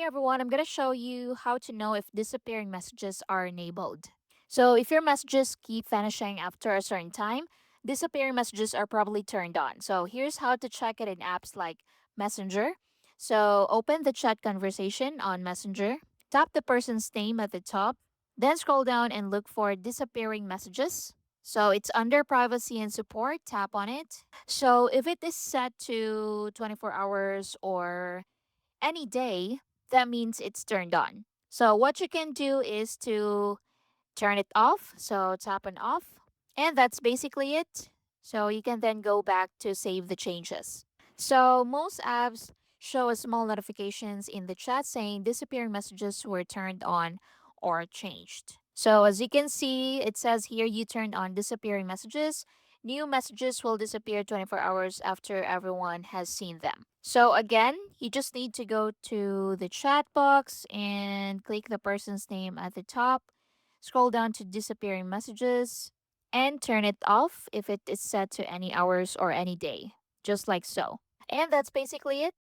everyone, I'm going to show you how to know if disappearing messages are enabled. So if your messages keep vanishing after a certain time, disappearing messages are probably turned on. So here's how to check it in apps like Messenger. So open the chat conversation on Messenger, tap the person's name at the top, then scroll down and look for disappearing messages. So it's under privacy and support, tap on it. So if it is set to 24 hours or any day, that means it's turned on. So what you can do is to turn it off. So tap on off. And that's basically it. So you can then go back to save the changes. So most apps show a small notifications in the chat saying disappearing messages were turned on or changed. So as you can see, it says here you turned on disappearing messages. New messages will disappear 24 hours after everyone has seen them. So again, you just need to go to the chat box and click the person's name at the top. Scroll down to disappearing messages and turn it off if it is set to any hours or any day, just like so. And that's basically it.